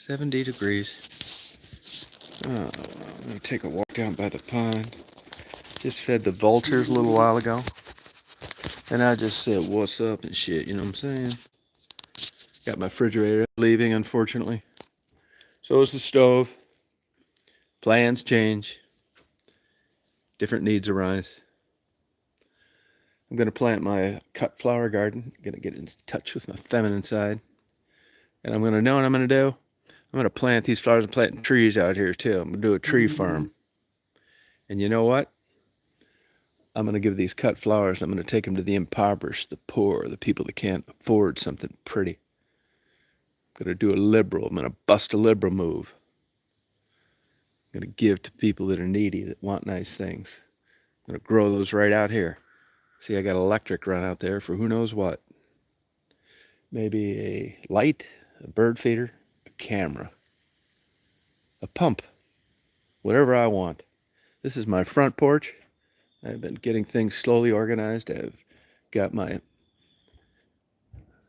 70 degrees. Oh, I'm going to take a walk down by the pond. Just fed the vultures a little while ago. And I just said, what's up and shit, you know what I'm saying? Got my refrigerator leaving, unfortunately. So is the stove. Plans change. Different needs arise. I'm going to plant my cut flower garden. I'm going to get in touch with my feminine side. And I'm going to know what I'm going to do. I'm going to plant these flowers and plant trees out here too. I'm going to do a tree farm. And you know what? I'm going to give these cut flowers, I'm going to take them to the impoverished, the poor, the people that can't afford something pretty. I'm going to do a liberal. I'm going to bust a liberal move. I'm going to give to people that are needy, that want nice things. I'm going to grow those right out here. See, I got electric run out there for who knows what. Maybe a light, a bird feeder, a camera, a pump, whatever I want. This is my front porch. I've been getting things slowly organized. I've got my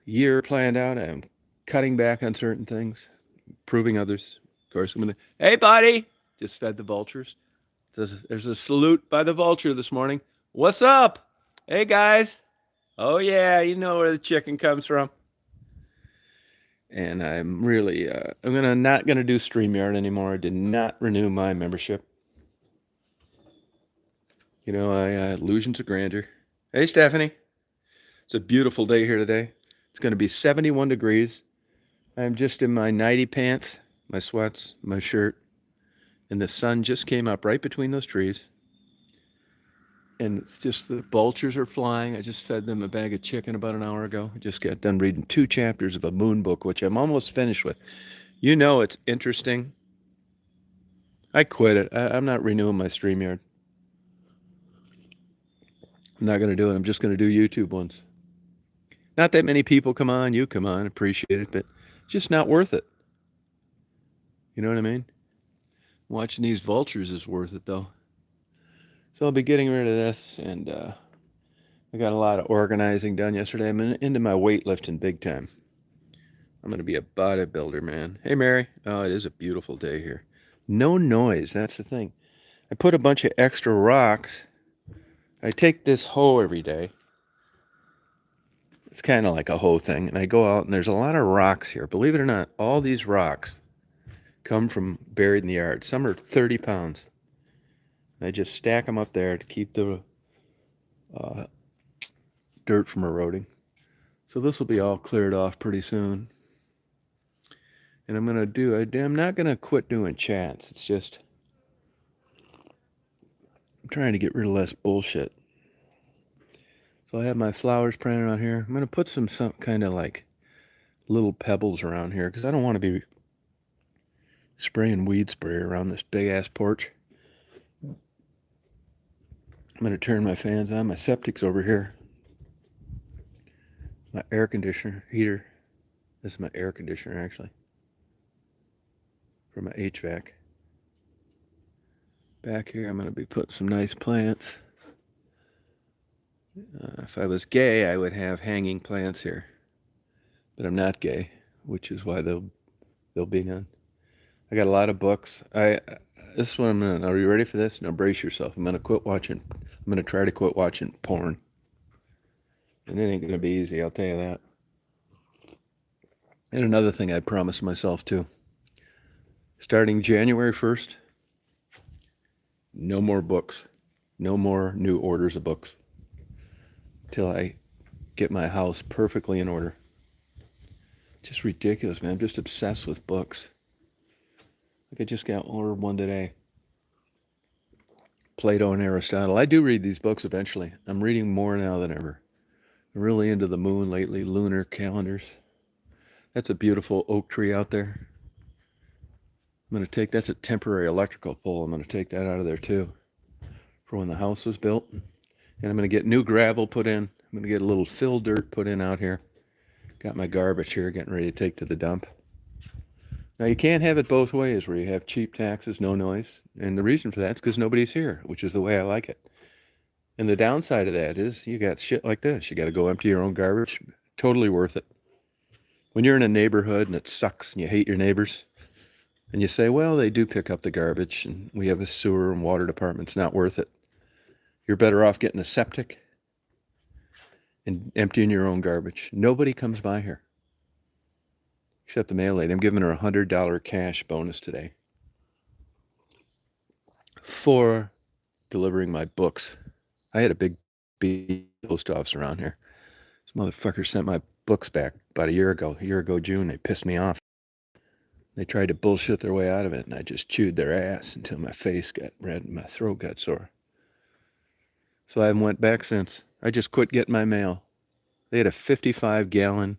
year planned out. I'm cutting back on certain things, improving others. Of course, I'm going to, hey, buddy, just fed the vultures. There's a salute by the vulture this morning. What's up? Hey, guys. Oh, yeah, you know where the chicken comes from. And I'm really, I'm not going to do StreamYard anymore. I did not renew my membership. You know, illusions of grandeur. Hey, Stephanie. It's a beautiful day here today. It's going to be 71 degrees. I'm just in my nighty pants, my sweats, my shirt. And the sun just came up right between those trees. And it's just the vultures are flying. I just fed them a bag of chicken about an hour ago. I just got done reading 2 chapters of a moon book, which I'm almost finished with. You know it's interesting. I quit it. I'm not renewing my StreamYard. I'm not going to do it. I'm just going to do YouTube ones. Not that many people come on. You come on. Appreciate it. But it's just not worth it. You know what I mean? Watching these vultures is worth it, though. So I'll be getting rid of this. And I got a lot of organizing done yesterday. I'm into my weightlifting big time. I'm going to be a bodybuilder, man. Hey, Mary. Oh, it is a beautiful day here. No noise. That's the thing. I put a bunch of extra rocks. I take this hoe every day. It's kind of like a hoe thing. And I go out and there's a lot of rocks here. Believe it or not, all these rocks come from buried in the yard. Some are 30 pounds. I just stack them up there to keep the dirt from eroding. So this will be all cleared off pretty soon. And I'm not going to quit doing chats. It's just, I'm trying to get rid of less bullshit. So I have my flowers planted out here. I'm going to put some kind of like little pebbles around here because I don't want to be spraying weed spray around this big ass porch. I'm going to turn my fans on. My septic's over here. My air conditioner heater. This is my air conditioner actually. For my HVAC. Back here I'm going to be putting some nice plants. If I was gay, I would have hanging plants here. But I'm not gay, which is why they'll be none. I got a lot of books. This is what I'm going to, are you ready for this? Now brace yourself. I'm going to try to quit watching porn. And it ain't going to be easy, I'll tell you that. And another thing I promised myself too. Starting January 1st, no more books. No more new orders of books. Till I get my house perfectly in order. Just ridiculous, man. I'm just obsessed with books. Like I just got ordered one today. Plato and Aristotle. I do read these books eventually. I'm reading more now than ever. I'm really into the moon lately, lunar calendars. That's a beautiful oak tree out there. I'm going to take, that's a temporary electrical pole. I'm going to take that out of there too. For when the house was built. And I'm going to get new gravel put in. I'm going to get a little fill dirt put in out here. Got my garbage here, getting ready to take to the dump. Now, you can't have it both ways, where you have cheap taxes, no noise. And the reason for that is because nobody's here, which is the way I like it. And the downside of that is you got shit like this. You got to go empty your own garbage. Totally worth it. When you're in a neighborhood and it sucks and you hate your neighbors, And you say, well, they do pick up the garbage, and we have a sewer and water department. It's not worth it. You're better off getting a septic and emptying your own garbage. Nobody comes by here except the mail lady. I'm giving her $100 cash bonus today for delivering my books. I had a big post office around here. This motherfucker sent my books back about a year ago June. They pissed me off. They tried to bullshit their way out of it, and I just chewed their ass until my face got red and my throat got sore. So I haven't went back since. I just quit getting my mail. They had a 55-gallon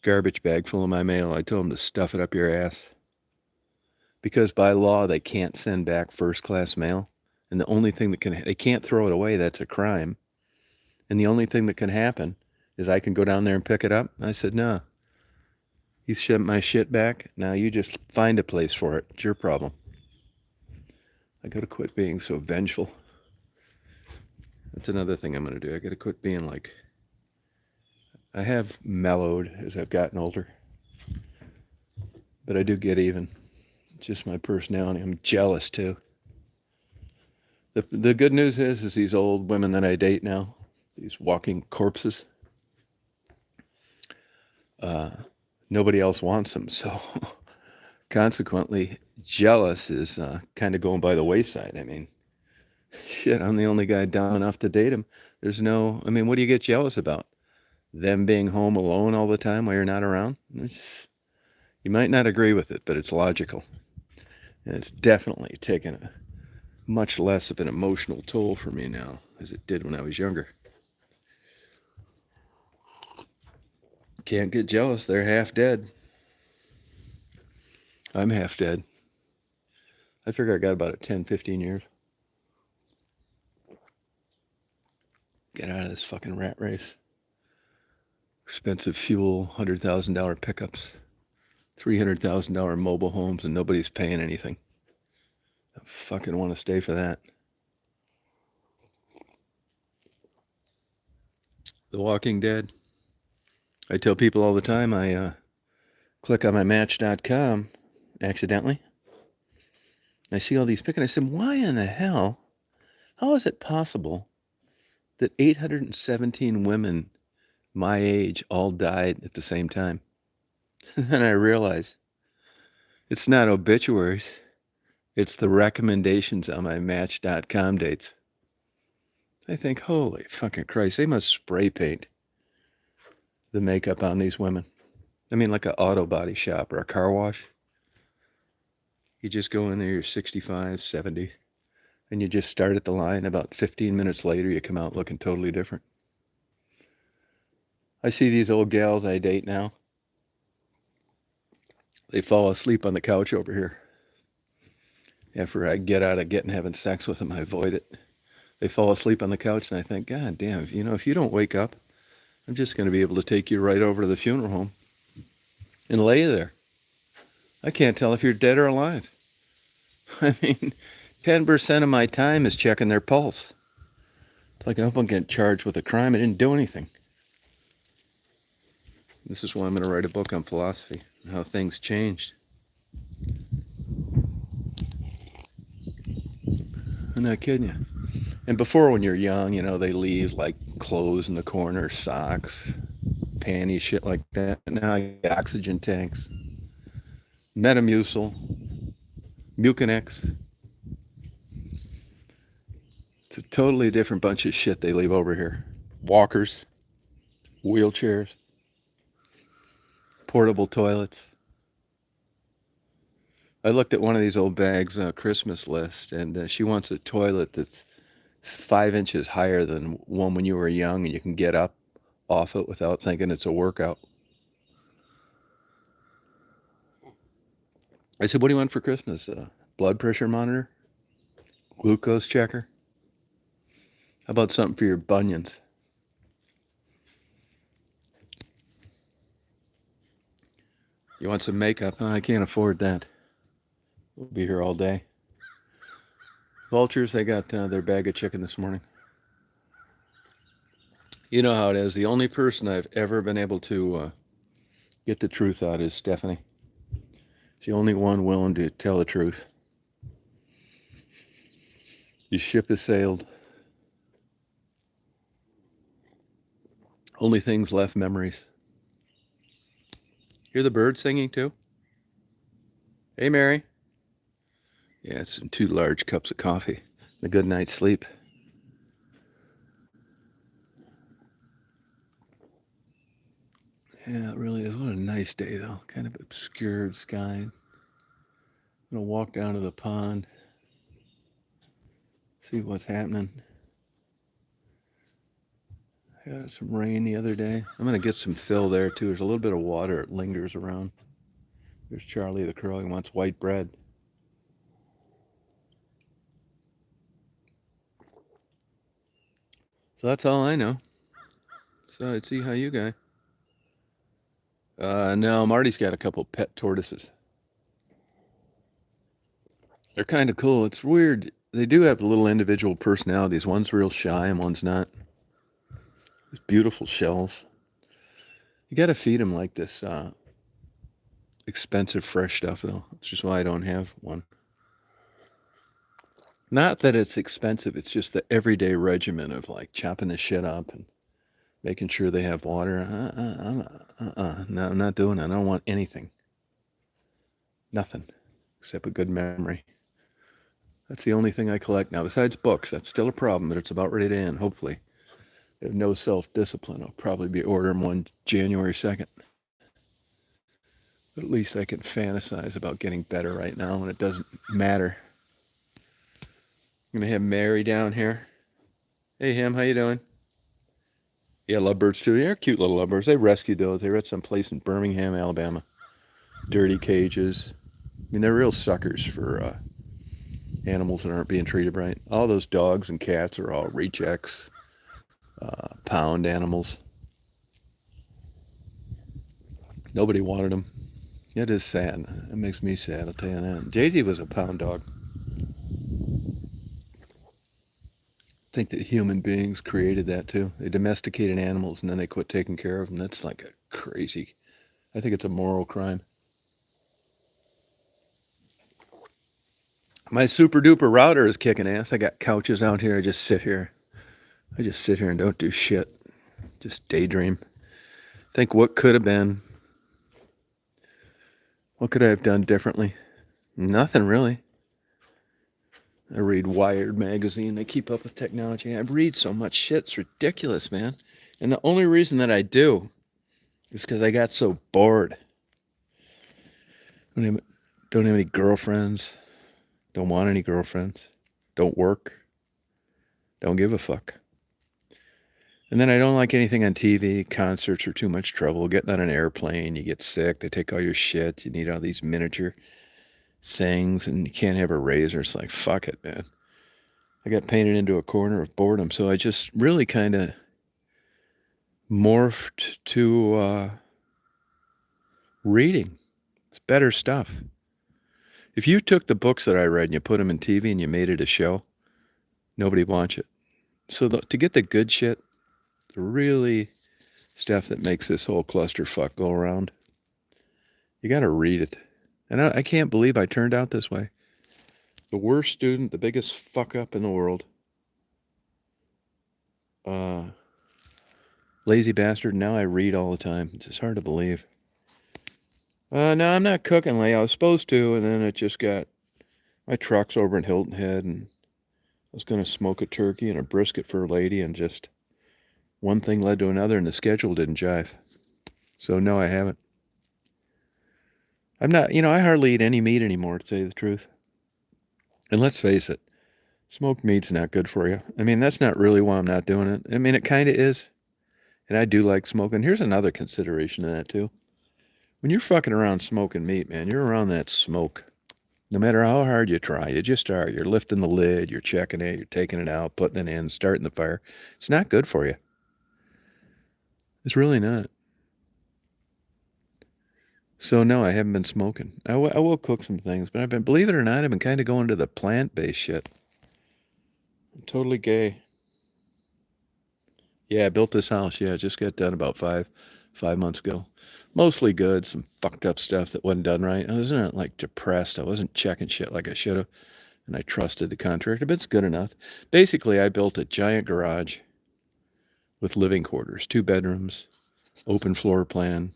garbage bag full of my mail. I told them to stuff it up your ass. Because by law, they can't send back first-class mail. And the only thing they can't throw it away. That's a crime. And the only thing that can happen is I can go down there and pick it up. I said, no. You sent my shit back. Now you just find a place for it. It's your problem. I gotta quit being so vengeful. That's another thing I'm gonna do. I gotta quit being like... I have mellowed as I've gotten older. But I do get even. It's just my personality. I'm jealous too. The good news is these old women that I date now, these walking corpses, nobody else wants them. So consequently, jealous is kind of going by the wayside. I mean, shit, I'm the only guy dumb enough to date them. What do you get jealous about? Them being home alone all the time while you're not around? You might not agree with it, but it's logical. And it's definitely taken a much less of an emotional toll for me now as it did when I was younger. Can't get jealous. They're half dead. I'm half dead. I figure I got about 10, 15 years. Get out of this fucking rat race. Expensive fuel, $100,000 pickups, $300,000 mobile homes, and nobody's paying anything. I fucking want to stay for that. The Walking Dead. I tell people all the time I click on my Match.com accidentally. I see all these pictures. I said, why in the hell? How is it possible that 817 women my age all died at the same time? And I realize it's not obituaries. It's the recommendations on my Match.com dates. I think, holy fucking Christ, they must spray paint the makeup on these women. I mean, like an auto body shop or a car wash. You just go in there, you're 65, 70, and you just start at the line. About 15 minutes later, you come out looking totally different. I see these old gals I date now. They fall asleep on the couch over here. After I get out of having sex with them, I avoid it. They fall asleep on the couch, and I think, God damn, if you don't wake up, I'm just going to be able to take you right over to the funeral home and lay you there. I can't tell if you're dead or alive. I mean, 10% of my time is checking their pulse. It's like I hope I'm getting charged with a crime. I didn't do anything. This is why I'm going to write a book on philosophy and how things changed. I'm not kidding you. And before, when you're young, they leave like clothes in the corner, socks, panties, shit like that. Now I got oxygen tanks, Metamucil, Mucinex. It's a totally different bunch of shit they leave over here. Walkers, wheelchairs, portable toilets. I looked at one of these old bags, Christmas list, and she wants a toilet that's 5 inches higher than one when you were young, and you can get up off it without thinking it's a workout. I said, what do you want for Christmas? Blood pressure monitor? Glucose checker? How about something for your bunions? You want some makeup? Oh, I can't afford that. We'll be here all day. Vultures, they got their bag of chicken this morning. You know how it is. The only person I've ever been able to get the truth out is Stephanie. It's the only one willing to tell the truth. Your ship has sailed. Only things left, memories. Hear the birds singing too? Hey, Mary. Yeah, it's 2 large cups of coffee. A good night's sleep. Yeah, it really is. What a nice day, though. Kind of obscured sky. I'm going to walk down to the pond, see what's happening. I got some rain the other day. I'm going to get some fill there, too. There's a little bit of water. It lingers around. There's Charlie the crow. He wants white bread. So that's all I know. So I'd see how you guys. No, Marty's got a couple pet tortoises. They're kind of cool. It's weird. They do have little individual personalities. One's real shy and one's not. These beautiful shells. You got to feed them like this expensive fresh stuff, though. That's just why I don't have one. Not that it's expensive. It's just the everyday regimen of like chopping the shit up and making sure they have water. No, I'm not doing it. I don't want anything. Nothing except a good memory. That's the only thing I collect now. Besides books, that's still a problem, but it's about ready to end, hopefully. They have no self-discipline. I'll probably be ordering one January 2nd. But at least I can fantasize about getting better right now when it doesn't matter. I'm going to have Mary down here. Hey, Ham, how you doing? Yeah, lovebirds too. They're cute little lovebirds. They rescued those. They were at some place in Birmingham, Alabama. Dirty cages. I mean, they're real suckers for animals that aren't being treated right. All those dogs and cats are all rejects, pound animals. Nobody wanted them. It is sad. It makes me sad, I'll tell you that. Jay-Z was a pound dog. I think that human beings created that too. They domesticated animals and then they quit taking care of them. That's like a crazy. I think it's a moral crime. My super duper router is kicking ass. I got couches out here. I just sit here and don't do shit. Just daydream. Think what could have been. What could I have done differently? Nothing really. I read Wired magazine. They keep up with technology. I read so much shit. It's ridiculous, man. And the only reason that I do is because I got so bored. Don't have any girlfriends. Don't want any girlfriends. Don't work. Don't give a fuck. And then I don't like anything on TV. Concerts are too much trouble. Getting on an airplane, you get sick. They take all your shit. You need all these miniature things, and you can't have a razor. It's like, fuck it, man. I got painted into a corner of boredom, so I just really kind of morphed to reading. It's better stuff. If you took the books that I read and you put them in TV and you made it a show, nobody would watch it. So to get the good shit, the really stuff that makes this whole clusterfuck go around, you got to read it. And I can't believe I turned out this way. The worst student, the biggest fuck up in the world. Lazy bastard. Now I read all the time. It's just hard to believe. No, I'm not cooking like I was supposed to, and then it just got... My truck's over in Hilton Head, and I was going to smoke a turkey and a brisket for a lady, and just one thing led to another, and the schedule didn't jive. So no, I haven't. I'm not, I hardly eat any meat anymore, to tell you the truth. And let's face it, smoked meat's not good for you. I mean, that's not really why I'm not doing it. I mean, it kind of is. And I do like smoking. Here's another consideration of that, too. When you're fucking around smoking meat, man, you're around that smoke. No matter how hard you try, you just are. You're lifting the lid, you're checking it, you're taking it out, putting it in, starting the fire. It's not good for you. It's really not. So no, I haven't been smoking. I will cook some things, but believe it or not, I've been kind of going to the plant-based shit. I'm totally gay. Yeah, I built this house. Yeah, it just got done about five months ago. Mostly good, some fucked up stuff that wasn't done right. I wasn't like depressed. I wasn't checking shit like I should have. And I trusted the contractor, but it's good enough. Basically, I built a giant garage with living quarters, 2 bedrooms, open floor plan.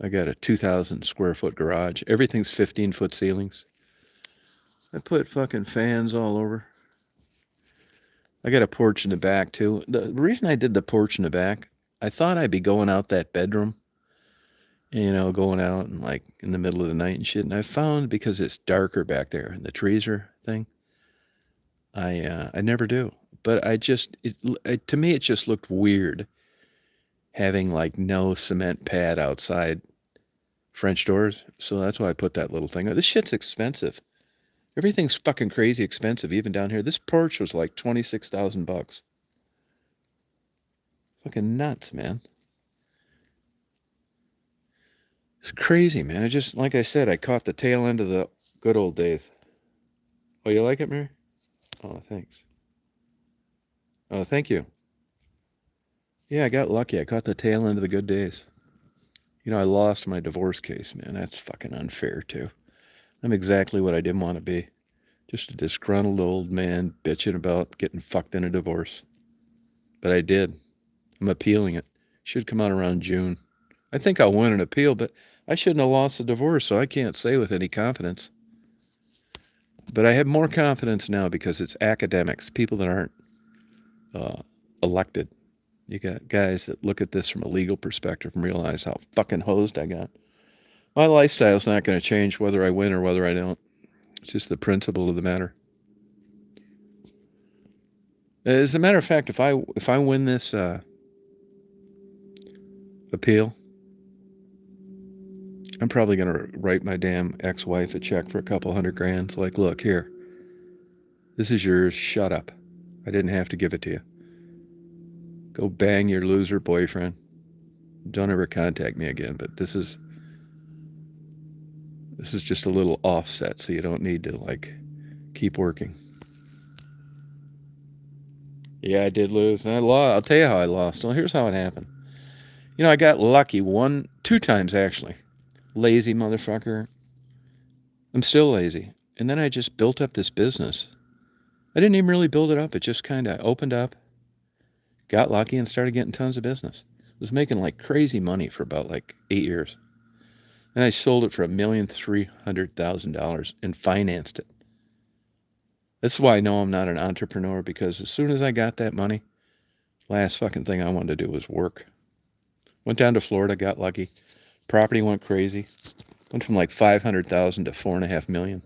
I got a 2,000 square foot garage. Everything's 15-foot ceilings. I put fucking fans all over. I got a porch in the back, too. The reason I did the porch in the back, I thought I'd be going out that bedroom, going out and like in the middle of the night and shit. And I found because it's darker back there and the trees are thing, I never do. But to me, it just looked weird having like no cement pad outside French doors. So that's why I put that little thing. This shit's expensive. Everything's fucking crazy expensive, even down here. This porch was like $26,000. Fucking nuts, man. It's crazy, man. I just, like I said, I caught the tail end of the good old days. Oh, you like it, Mary? Oh, thanks. Oh, thank you. Yeah, I got lucky. I caught the tail end of the good days. I lost my divorce case, man. That's fucking unfair, too. I'm exactly what I didn't want to be. Just a disgruntled old man bitching about getting fucked in a divorce. But I did. I'm appealing it. Should come out around June. I think I'll win an appeal, but I shouldn't have lost the divorce, so I can't say with any confidence. But I have more confidence now because it's academics, people that aren't elected. You got guys that look at this from a legal perspective and realize how fucking hosed I got. My lifestyle's not going to change whether I win or whether I don't. It's just the principle of the matter. As a matter of fact, if I win this appeal, I'm probably going to write my damn ex-wife a check for $200,000. It's like, look, here. This is yours. Shut up. I didn't have to give it to you. Go bang your loser boyfriend. Don't ever contact me again, but this is just a little offset, so you don't need to, like, keep working. Yeah, I did lose. And I lost. I'll tell you how I lost. Well, here's how it happened. I got lucky 2 times, actually. Lazy motherfucker. I'm still lazy. And then I just built up this business. I didn't even really build it up. It just kind of opened up, got lucky, and started getting tons of business. I was making like crazy money for about like 8 years. And I sold it for $1,300,000 and financed it. That's why I know I'm not an entrepreneur, because as soon as I got that money, last fucking thing I wanted to do was work. Went down to Florida, got lucky. Property went crazy. Went from like $500,000 to $4.5 million.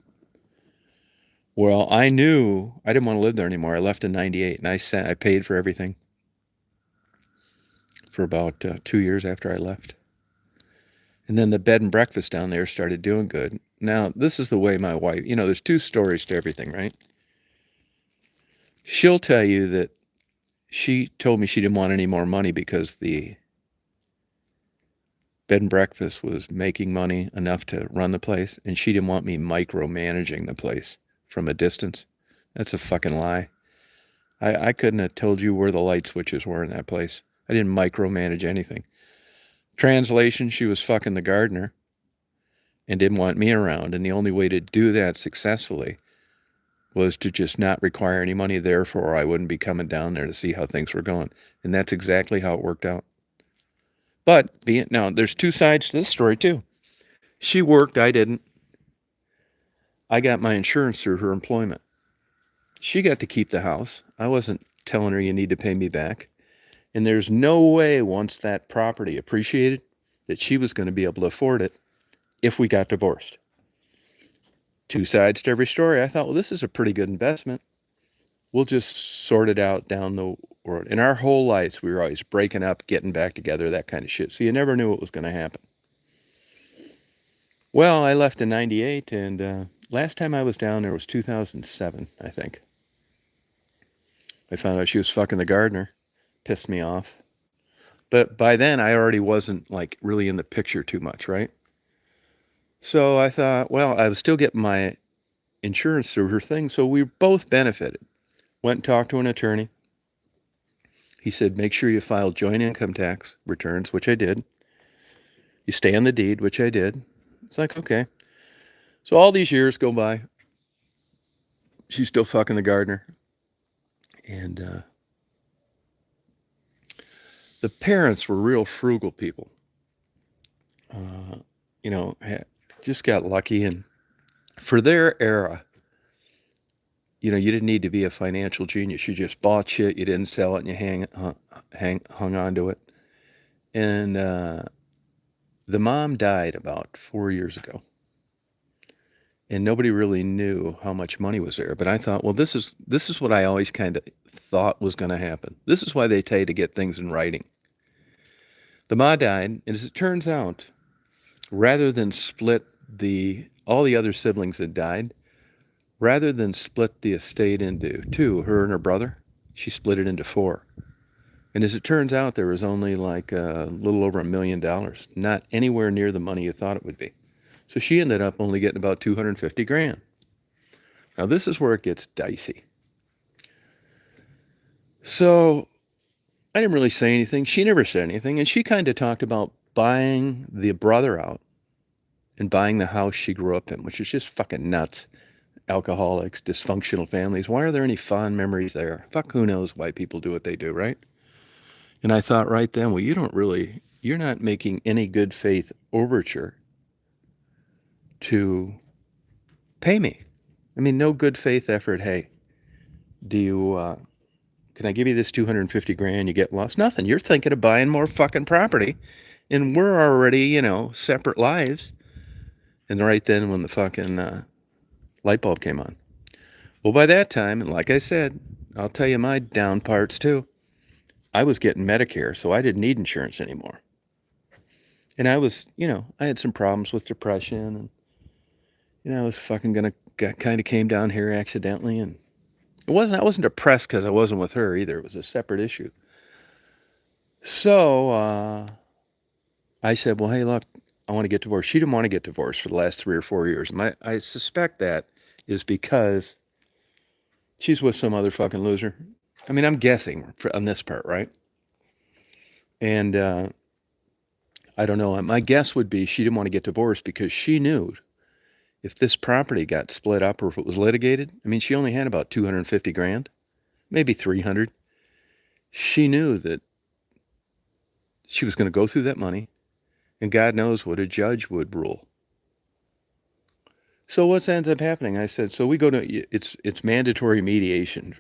Well, I knew I didn't want to live there anymore. I left in '98, and I paid for everything for about 2 years after I left. And then the bed and breakfast down there started doing good. Now, this is the way my wife, there's 2 stories to everything, right? She'll tell you that she told me she didn't want any more money because the bed and breakfast was making money enough to run the place, and she didn't want me micromanaging the place from a distance. That's a fucking lie. I couldn't have told you where the light switches were in that place. I didn't micromanage anything. Translation, she was fucking the gardener and didn't want me around, and the only way to do that successfully was to just not require any money, therefore I wouldn't be coming down there to see how things were going. And that's exactly how it worked out. But now, there's 2 sides to this story, too. She worked, I didn't. I got my insurance through her employment. She got to keep the house. I wasn't telling her you need to pay me back. And there's no way, once that property appreciated, that she was going to be able to afford it if we got divorced. 2 sides to every story. I thought, well, this is a pretty good investment. We'll just sort it out down the road. In our whole lives, we were always breaking up, getting back together, that kind of shit. So you never knew what was going to happen. Well, I left in '98, and last time I was down there was 2007, I think. I found out she was fucking the gardener. Pissed me off. But by then, I already wasn't, like, really in the picture too much, right? So I thought, well, I was still getting my insurance through her thing, so we both benefited. Went and talked to an attorney. He said, make sure you file joint income tax returns, which I did. You stay on the deed, which I did. It's like, okay. So all these years go by. She's still fucking the gardener. And the parents were real frugal people. You know, just got lucky. And for their era, you know, you didn't need to be a financial genius. You just bought shit, you didn't sell it, and you hung on to it. And the mom died about 4 years ago. And nobody really knew how much money was there. But I thought, well, this is what I always kind of thought was going to happen. This is why they tell you to get things in writing. The ma died, and as it turns out, rather than split all the other siblings had died, rather than split the estate into two, her and her brother, she split it into four. And as it turns out, there was only like a little over $1 million, not anywhere near the money you thought it would be. So she ended up only getting about $250,000. Now this is where it gets dicey. So I didn't really say anything. She never said anything. And she kind of talked about buying the brother out and buying the house she grew up in, which is just fucking nuts. Alcoholics, dysfunctional families. Why are there any fond memories there? Fuck, who knows why people do what they do, right? And I thought right then, well, you're not making any good faith overture to pay me. I mean, no good faith effort. Hey, can I give you this $250,000? You get lost? Nothing. You're thinking of buying more fucking property, and we're already, you know, separate lives. And right then, when the fucking light bulb came on. Well, by that time, and like I said, I'll tell you my down parts too. I was getting Medicare, so I didn't need insurance anymore. And I was, you know, I had some problems with depression, and you know, I was fucking kind of came down here accidentally, and I wasn't depressed because I wasn't with her either. It was a separate issue. So I said, well, hey, look, I want to get divorced. She didn't want to get divorced for the last 3 or 4 years. And I suspect that is because she's with some other fucking loser. I mean, I'm guessing on this part, right? And I don't know. My guess would be she didn't want to get divorced because she knew if this property got split up or if it was litigated, I mean, she only had about $250,000, maybe $300,000. She knew that she was going to go through that money, and God knows what a judge would rule. So what ends up happening? I said, so we go to, it's mandatory mediation.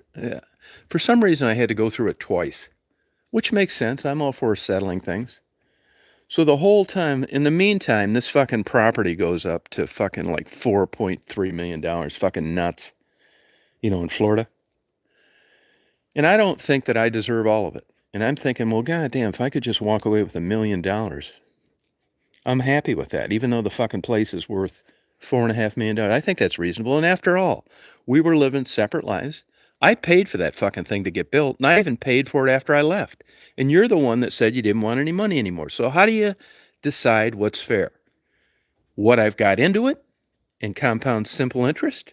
For some reason, I had to go through it twice, which makes sense. I'm all for settling things. So the whole time, in the meantime, this fucking property goes up to fucking like $4.3 million. Fucking nuts. You know, in Florida. And I don't think that I deserve all of it. And I'm thinking, well, goddamn, if I could just walk away with $1 million, I'm happy with that, even though the fucking place is worth $4.5 million. I think that's reasonable. And after all, we were living separate lives. I paid for that fucking thing to get built, and I even paid for it after I left. And you're the one that said you didn't want any money anymore. So how do you decide what's fair? What I've got into it in compound simple interest?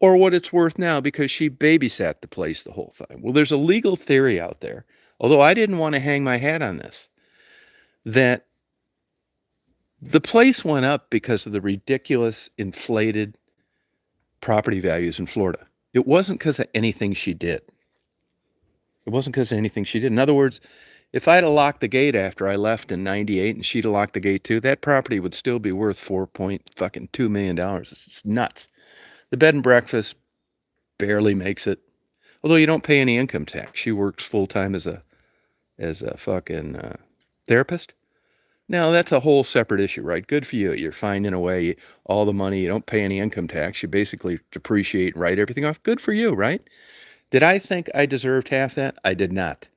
Or what it's worth now because she babysat the place the whole time? Well, there's a legal theory out there, although I didn't want to hang my hat on this, that the place went up because of the ridiculous inflated property values in Florida. It wasn't because of anything she did. It wasn't because of anything she did. In other words, if I'd have locked the gate after I left in '98 and she'd have locked the gate too, that property would still be worth $4.2 million. It's nuts. The bed and breakfast barely makes it. Although you don't pay any income tax. She works full-time as a fucking therapist. Now, that's a whole separate issue, right? Good for you. You're finding a way, all the money, you don't pay any income tax. You basically depreciate and write everything off. Good for you, right? Did I think I deserved half that? I did not.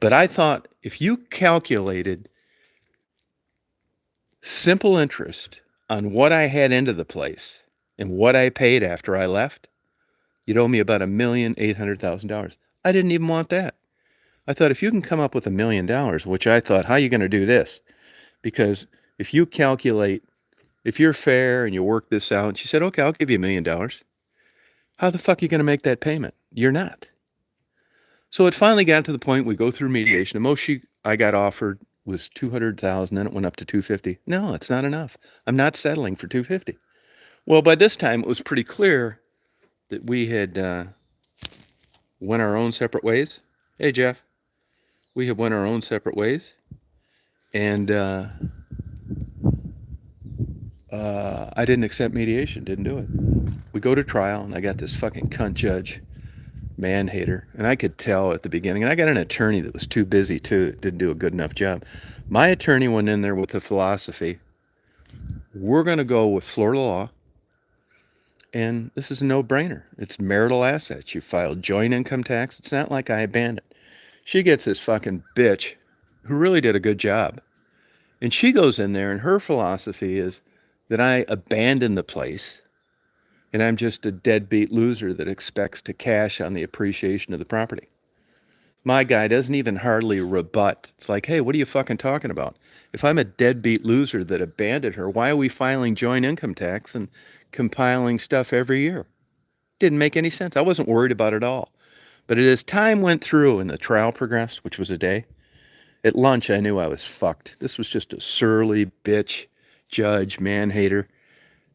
But I thought if you calculated simple interest on what I had into the place and what I paid after I left, you'd owe me about $1,800,000. I didn't even want that. I thought if you can come up with $1 million, which I thought, how are you going to do this? Because if you calculate, if you're fair and you work this out, and she said, okay, I'll give you $1 million. How the fuck are you going to make that payment? You're not. So it finally got to the point we go through mediation. The most I got offered was 200,000, then it went up to 250. No, it's not enough. I'm not settling for 250. Well, by this time it was pretty clear that we had went our own separate ways. Hey, Jeff, we had went our own separate ways, and I didn't accept mediation. Didn't do it. We go to trial, and I got this fucking cunt judge, man hater, and I could tell at the beginning. And I got an attorney that was too busy too, didn't do a good enough job. My attorney went in there with the philosophy: we're going to go with Florida law, and this is a no-brainer. It's marital assets. You filed joint income tax. It's not like I abandoned. She gets this fucking bitch who really did a good job, and she goes in there, and her philosophy is that I abandoned the place, and I'm just a deadbeat loser that expects to cash on the appreciation of the property. My guy doesn't even hardly rebut. It's like, hey, what are you fucking talking about? If I'm a deadbeat loser that abandoned her, why are we filing joint income tax and compiling stuff every year? Didn't make any sense. I wasn't worried about it at all. But as time went through and the trial progressed, which was a day, at lunch I knew I was fucked. This was just a surly bitch judge, man-hater,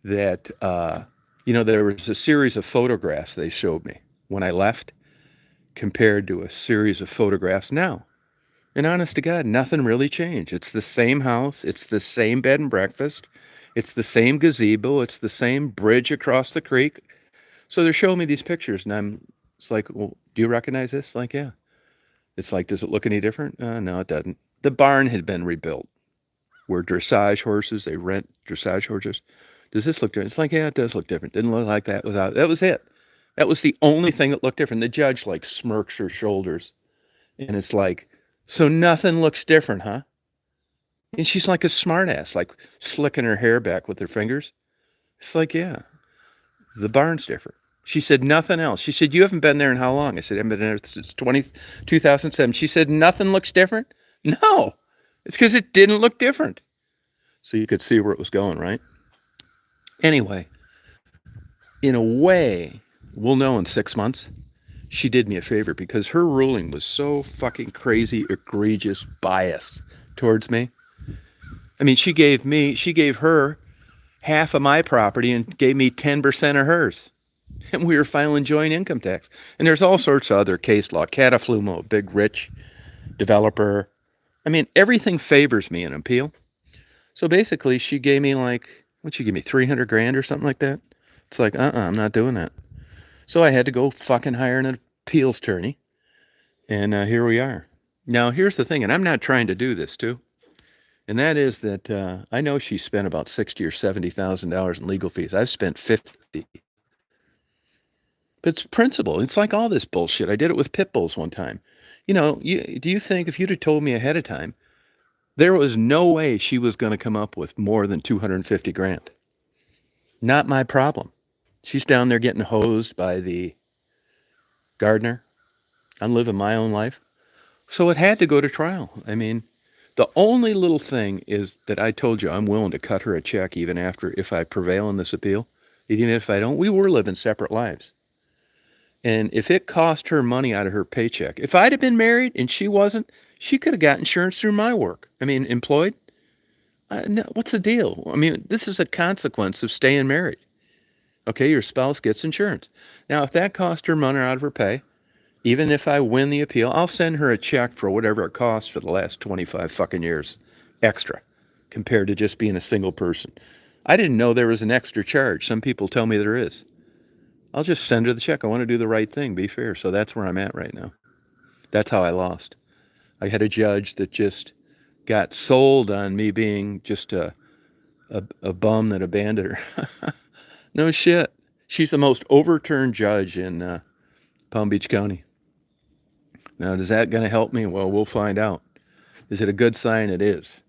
that, there was a series of photographs they showed me when I left compared to a series of photographs now. And honest to God, nothing really changed. It's the same house. It's the same bed and breakfast. It's the same gazebo. It's the same bridge across the creek. So they're showing me these pictures, and it's like, well, do you recognize this? Like, yeah. It's like, does it look any different? No, it doesn't. The barn had been rebuilt. We're dressage horses. They rent dressage horses. Does this look different? It's like, yeah, it does look different. Didn't look like that without. That was it. That was the only thing that looked different. The judge like smirks her shoulders, and it's like, so nothing looks different, huh? And she's like a smartass, like slicking her hair back with her fingers. It's like, yeah, the barn's different. She said nothing else. She said, you haven't been there in how long? I said, I haven't been there since 2007. She said, nothing looks different? No, it's because it didn't look different. So you could see where it was going, right? Anyway, in a way, we'll know in 6 months. She did me a favor because her ruling was so fucking crazy, egregious, biased towards me. I mean, she gave her half of my property and gave me 10% of hers. And we were filing joint income tax. And there's all sorts of other case law. Cataflumo, big rich developer. I mean, everything favors me in appeal. So basically, she gave me like, what'd she give me, 300 grand or something like that? It's like, I'm not doing that. So I had to go fucking hire an appeals attorney. And here we are. Now, here's the thing, and I'm not trying to do this too. And that is that I know she spent about $60,000 or $70,000 in legal fees. I've spent $50,000. But it's principle. It's like all this bullshit. I did it with pit bulls one time. Do you think if you'd have told me ahead of time, there was no way she was going to come up with more than 250 grand? Not my problem. She's down there getting hosed by the gardener. I'm living my own life. So it had to go to trial. I mean, the only little thing is that I told you I'm willing to cut her a check even after if I prevail in this appeal. Even if I don't, we were living separate lives. And if it cost her money out of her paycheck, if I'd have been married and she wasn't, she could have got insurance through my work. I mean, employed. No, what's the deal? I mean, this is a consequence of staying married. Okay, your spouse gets insurance. Now, if that cost her money out of her pay, even if I win the appeal, I'll send her a check for whatever it costs for the last 25 fucking years extra compared to just being a single person. I didn't know there was an extra charge. Some people tell me there is. I'll just send her the check. I want to do the right thing, be fair. So that's where I'm at right now. That's how I lost. I had a judge that just got sold on me being just a bum that abandoned her. No shit. She's the most overturned judge in Palm Beach County. Now, is that going to help me? Well, we'll find out. Is it a good sign? It is.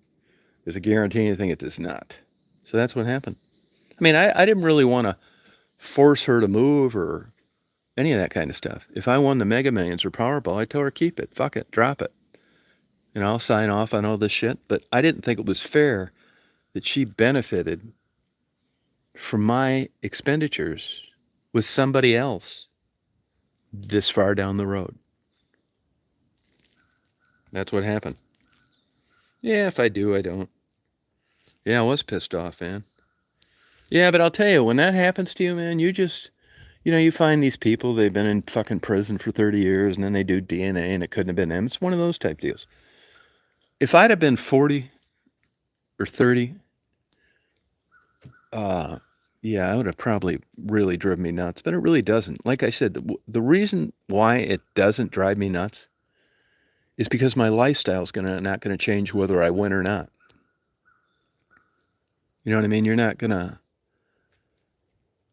Does it guarantee anything? It does not. So that's what happened. I mean, I didn't really want to force her to move or any of that kind of stuff. If I won the Mega Millions or Powerball, I told her, keep it, fuck it, drop it. And I'll sign off on all this shit. But I didn't think it was fair that she benefited from my expenditures with somebody else this far down the road. That's what happened. Yeah, if I do, I don't. Yeah, I was pissed off, man. Yeah, but I'll tell you, when that happens to you, man, you just, you find these people, they've been in fucking prison for 30 years, and then they do DNA, and it couldn't have been them. It's one of those type deals. If I'd have been 40 or 30, uh, yeah, I would have probably really driven me nuts, but it really doesn't. Like I said, the reason why it doesn't drive me nuts is because my lifestyle is not gonna change whether I win or not. You know what I mean?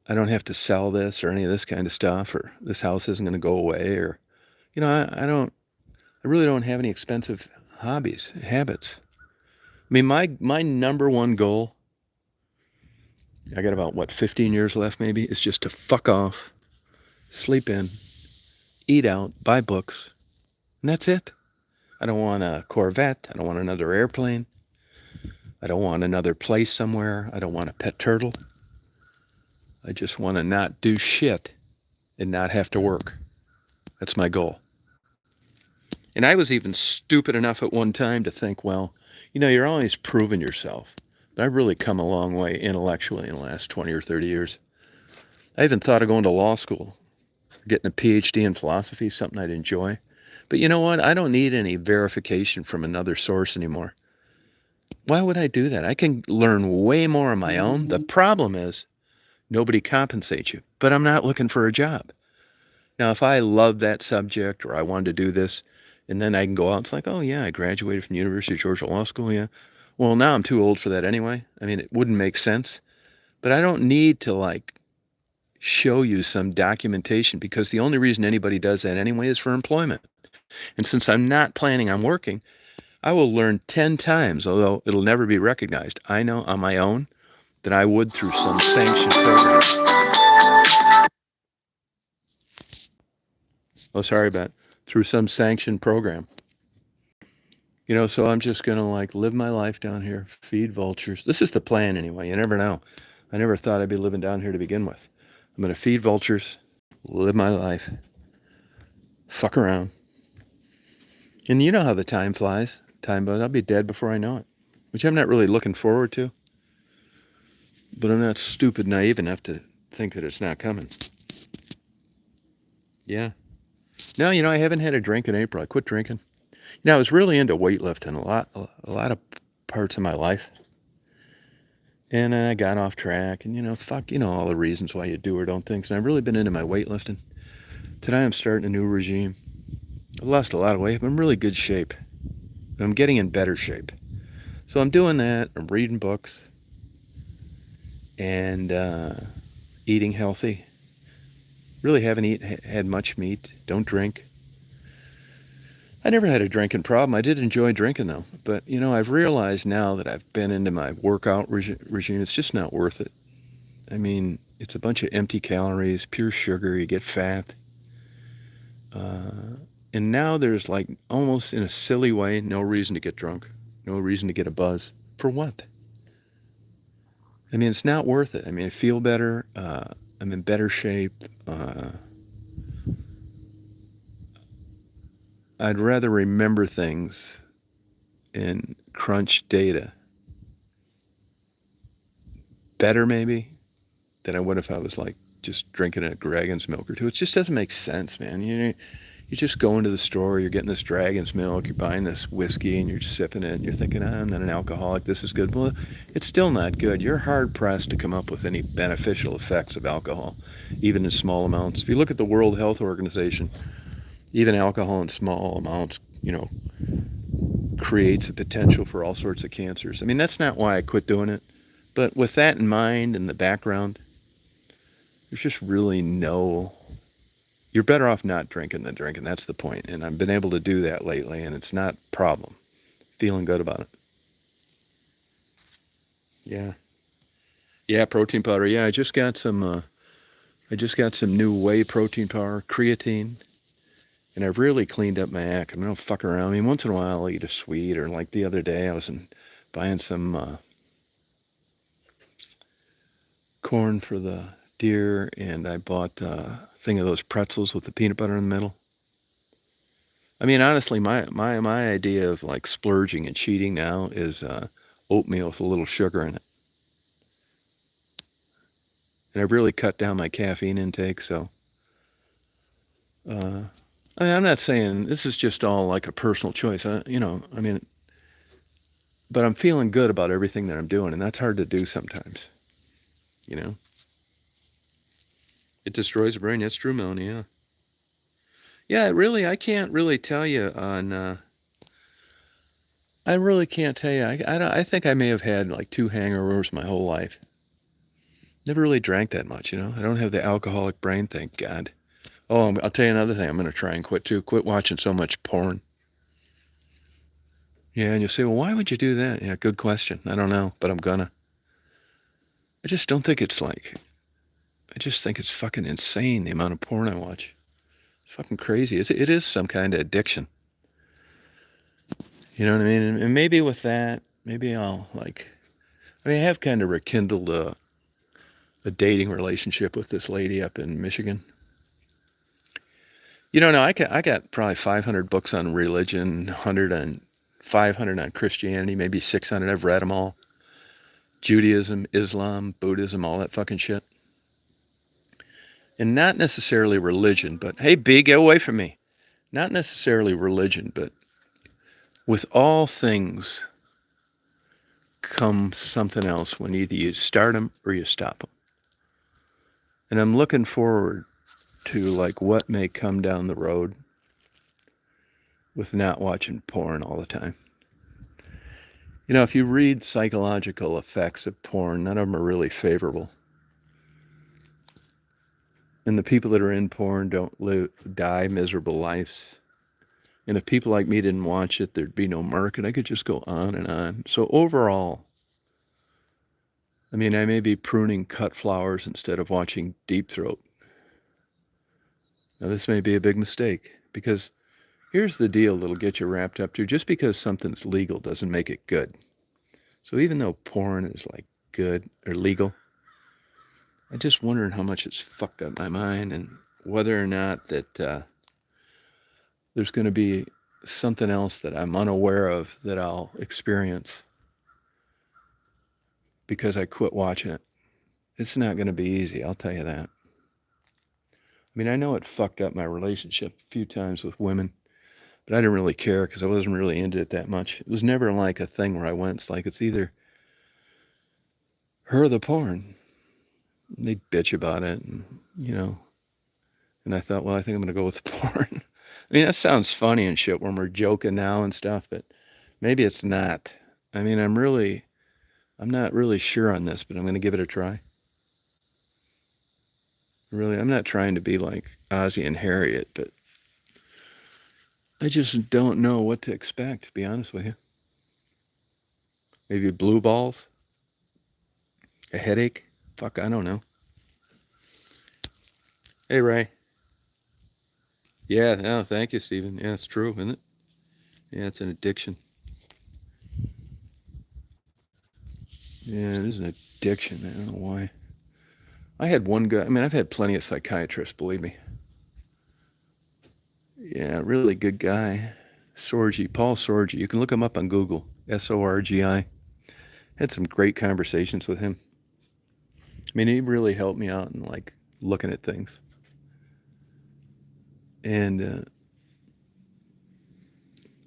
I don't have to sell this or any of this kind of stuff, or this house isn't gonna go away, or I really don't have any expensive habits. I mean, my number one goal, I got about what 15 years left maybe, is just to fuck off, sleep in, eat out, buy books, and that's it. I don't want a Corvette. I don't want another airplane. I don't want another place somewhere. I don't want a pet turtle. I just want to not do shit and not have to work. That's my goal. And I was even stupid enough at one time to think, well, you're always proving yourself. But I've really come a long way intellectually in the last 20 or 30 years. I even thought of going to law school, getting a PhD in philosophy, something I'd enjoy. But you know what? I don't need any verification from another source anymore. Why would I do that? I can learn way more on my own. The problem is nobody compensates you, but I'm not looking for a job. Now, if I love that subject or I wanted to do this, and then I can go out, it's like, oh yeah, I graduated from the University of Georgia Law School, yeah. Well, now I'm too old for that anyway. I mean, it wouldn't make sense. But I don't need to show you some documentation, because the only reason anybody does that anyway is for employment. And since I'm not planning on working, I will learn 10 times, although it'll never be recognized. I know on my own than I would through some sanctioned program. Oh, sorry about through some sanctioned program. So I'm just gonna live my life down here, feed vultures. This is the plan anyway. You never know. I never thought I'd be living down here to begin with. I'm gonna feed vultures, live my life, fuck around. And you know how the time flies. Time goes. I'll be dead before I know it, which I'm not really looking forward to. But I'm not stupid naive enough to think that it's not coming. Yeah. No, I haven't had a drink in April. I quit drinking. I was really into weightlifting a lot of parts of my life. And I got off track, and fuck, all the reasons why you do or don't things. And I've really been into my weightlifting. Today I'm starting a new regime. I've lost a lot of weight. I'm in really good shape. I'm getting in better shape. So I'm doing that. I'm reading books and eating healthy. Really haven't had much meat. Don't drink. I never had a drinking problem. I did enjoy drinking though. But I've realized now that I've been into my workout regime, it's just not worth it. I mean, it's a bunch of empty calories, pure sugar. You get fat. And now there's almost in a silly way, no reason to get drunk, no reason to get a buzz. For what? I mean, it's not worth it. I mean, I feel better. I'm in better shape. I'd rather remember things and crunch data better maybe than I would if I was just drinking a dragon's milk or two. It just doesn't make sense, man. You just go into the store, you're getting this dragon's milk, you're buying this whiskey, and you're sipping it, and you're thinking, I'm not an alcoholic, this is good. Well, it's still not good. You're hard-pressed to come up with any beneficial effects of alcohol, even in small amounts. If you look at the World Health Organization, even alcohol in small amounts, creates a potential for all sorts of cancers. I mean, that's not why I quit doing it. But with that in mind and the background, there's just really you're better off not drinking than drinking. That's the point. And I've been able to do that lately, and it's not a problem. Feeling good about it. Yeah. Yeah, protein powder. Yeah, I just got some new whey protein powder, creatine. And I've really cleaned up my act. I mean, I don't fuck around. I mean, once in a while I'll eat a sweet, or like the other day I was buying some corn for the deer, and I bought a thing of those pretzels with the peanut butter in the middle. I mean, honestly, my idea of like splurging and cheating now is oatmeal with a little sugar in it. And I've really cut down my caffeine intake, so uh, I mean, I'm not saying this is just all like a personal choice. I mean, but I'm feeling good about everything that I'm doing, and that's hard to do sometimes. You know, it destroys the brain. That's true, Melanie. Yeah, yeah. I can't really tell you on. I really can't tell you. I think I may have had like 2 hangovers my whole life. Never really drank that much, I don't have the alcoholic brain, thank God. Oh, I'll tell you another thing I'm going to try and quit too. Quit watching so much porn. Yeah, and you'll say, well, why would you do that? Yeah, good question. I don't know, but I'm gonna. I just don't think it's like, I just think it's fucking insane the amount of porn I watch. It's fucking crazy. It is some kind of addiction. You know what I mean? And maybe with that, maybe I'll like, I mean, I have kind of rekindled a dating relationship with this lady up in Michigan. No, I got probably 500 books on religion, 500 on Christianity, maybe 600. I've read them all. Judaism, Islam, Buddhism, all that fucking shit. And not necessarily religion, but hey, B, get away from me. Not necessarily religion, but with all things comes something else when either you start them or you stop them. And I'm looking forward to like what may come down the road with not watching porn all the time. If you read psychological effects of porn, none of them are really favorable. And the people that are in porn don't die miserable lives. And if people like me didn't watch it, there'd be no market. I could just go on and on. So overall, I mean, I may be pruning cut flowers instead of watching Deep Throat. Now, this may be a big mistake because here's the deal that'll get you wrapped up to. Just because something's legal doesn't make it good. So even though porn is like good or legal, I just wondering how much it's fucked up my mind and whether or not that there's going to be something else that I'm unaware of that I'll experience because I quit watching it. It's not going to be easy, I'll tell you that. I mean, I know it fucked up my relationship a few times with women, but I didn't really care because I wasn't really into it that much. It was never like a thing where I went, it's like it's either her or the porn. And they'd bitch about it, and I thought, well, I think I'm going to go with the porn. I mean, that sounds funny and shit when we're joking now and stuff, but maybe it's not. I mean, I'm not really sure on this, but I'm going to give it a try. Really, I'm not trying to be like Ozzy and Harriet, but I just don't know what to expect, to be honest with you. Maybe blue balls? A headache? Fuck, I don't know. Hey, Ray. Yeah, no, thank you, Stephen. Yeah, it's true, isn't it? Yeah, it's an addiction. Yeah, it is an addiction. I don't know why. I had one guy, I mean, I've had plenty of psychiatrists, believe me. Yeah, really good guy. Sorgi, Paul Sorgi. You can look him up on Google. Sorgi. Had some great conversations with him. I mean, he really helped me out in like looking at things. And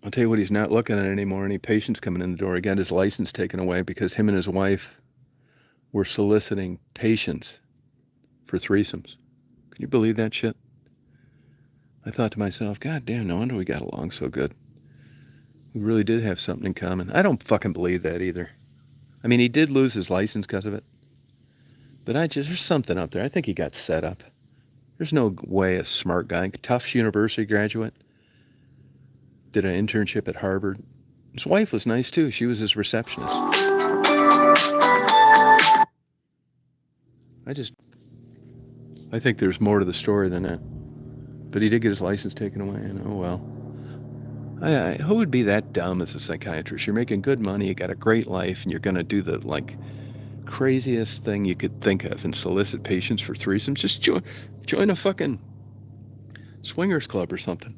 I'll tell you what, he's not looking at anymore. Any patients coming in the door. He got his license taken away because him and his wife were soliciting patients for threesomes. Can you believe that shit? I thought to myself, God damn, no wonder we got along so good. We really did have something in common. I don't fucking believe that either. I mean, he did lose his license because of it. But there's something up there. I think he got set up. There's no way a smart guy, Tufts University graduate, did an internship at Harvard. His wife was nice too. She was his receptionist. I think there's more to the story than that. But he did get his license taken away, and oh well. Who would be that dumb as a psychiatrist? You're making good money, you got a great life, and you're going to do the like craziest thing you could think of and solicit patients for threesomes. Just join a fucking swingers club or something.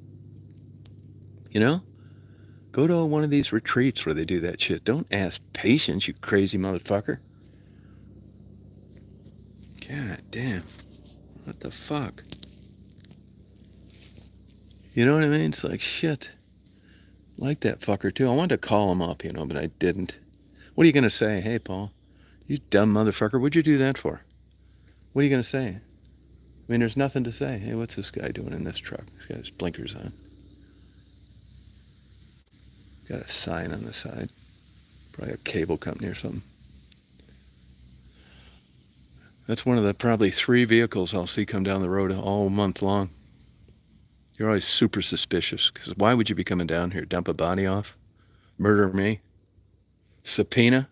You know? Go to one of these retreats where they do that shit. Don't ask patience, you crazy motherfucker. God damn. What the fuck? You know what I mean? It's like, shit. Like that fucker, too. I wanted to call him up, but I didn't. What are you going to say? Hey, Paul, you dumb motherfucker. What'd you do that for? What are you going to say? I mean, there's nothing to say. Hey, what's this guy doing in this truck? He's got his blinkers on. Got a sign on the side. Probably a cable company or something. That's one of the probably 3 vehicles I'll see come down the road all month long. You're always super suspicious, because why would you be coming down here? Dump a body off? Murder me? Subpoena?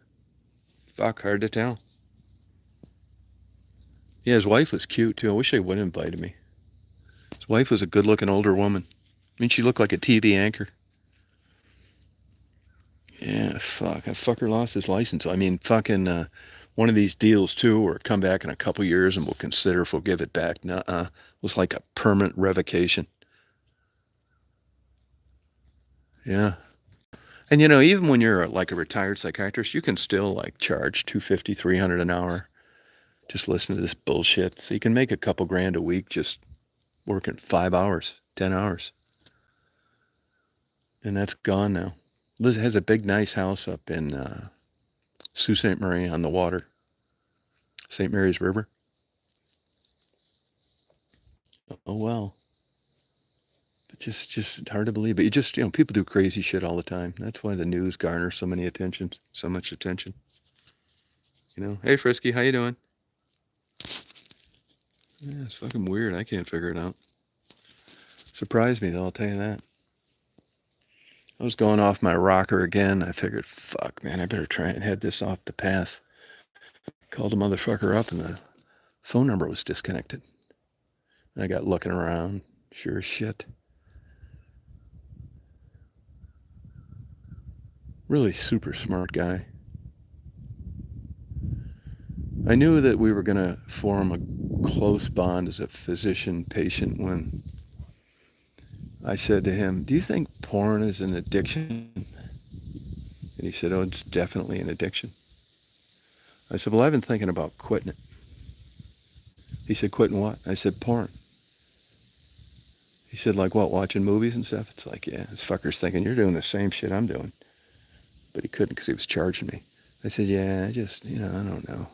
Fuck, hard to tell. Yeah, his wife was cute, too. I wish they would have invited me. His wife was a good-looking older woman. I mean, she looked like a TV anchor. Yeah, fuck. That fucker lost his license. I mean, fucking one of these deals, too, where come back in a couple years and we'll consider if we'll give it back. Nuh-uh. It was like a permanent revocation. Yeah. And, even when you're like a retired psychiatrist, you can still like charge $250, $300 an hour. Just listen to this bullshit. So you can make a couple grand a week just working 5 hours, 10 hours. And that's gone now. Liz has a big, nice house up in Sault Ste. Marie on the water. St. Mary's River. Oh, well. But just hard to believe. But people do crazy shit all the time. That's why the news garners so much attention. Hey, Frisky, how you doing? Yeah, it's fucking weird. I can't figure it out. Surprised me, though, I'll tell you that. I was going off my rocker again. I figured, fuck, man, I better try and head this off the pass. Called the motherfucker up, and the phone number was disconnected. And I got looking around. Sure as shit. Really super smart guy. I knew that we were going to form a close bond as a physician-patient when I said to him, do you think porn is an addiction? And he said, oh, it's definitely an addiction. I said, well, I've been thinking about quitting it. He said, quitting what? I said, porn. He said, like what, watching movies and stuff? It's like, yeah, this fucker's thinking you're doing the same shit I'm doing. But he couldn't because he was charging me. I said, yeah, I just, I don't know.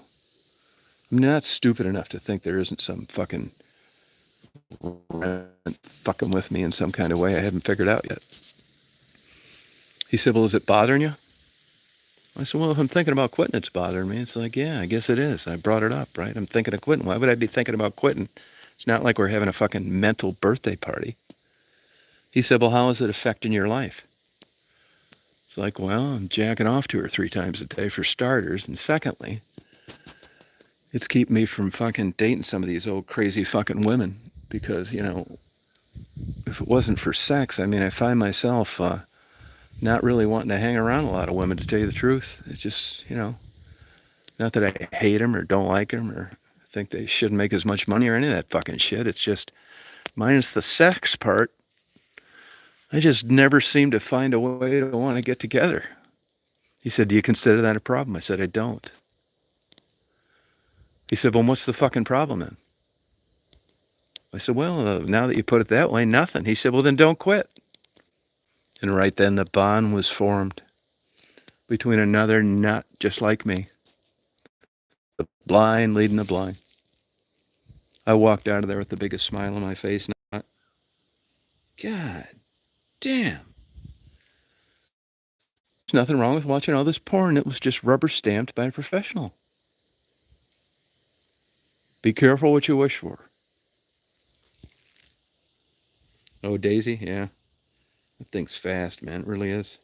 I'm not stupid enough to think there isn't some fucking fucking with me in some kind of way I haven't figured out yet. He said, well, is it bothering you? I said, well, if I'm thinking about quitting, it's bothering me. It's like, yeah, I guess it is. I brought it up, right? I'm thinking of quitting. Why would I be thinking about quitting? It's not like we're having a fucking mental birthday party. He said, well, how is it affecting your life? It's like, well, I'm jacking off 2 or 3 times a day for starters. And secondly, it's keeping me from fucking dating some of these old crazy fucking women. Because, if it wasn't for sex, I mean, I find myself not really wanting to hang around a lot of women, to tell you the truth. It's just, not that I hate them or don't like them or think they shouldn't make as much money or any of that fucking shit. It's just, minus the sex part, I just never seem to find a way to want to get together. He said, do you consider that a problem? I said, I don't. He said, well, what's the fucking problem then? I said, well, now that you put it that way, nothing. He said, well, then don't quit. And right then the bond was formed between another nut just like me. The blind leading the blind. I walked out of there with the biggest smile on my face. God damn. There's nothing wrong with watching all this porn. It was just rubber stamped by a professional. Be careful what you wish for. Oh, Daisy? Yeah. That thing's fast, man. It really is.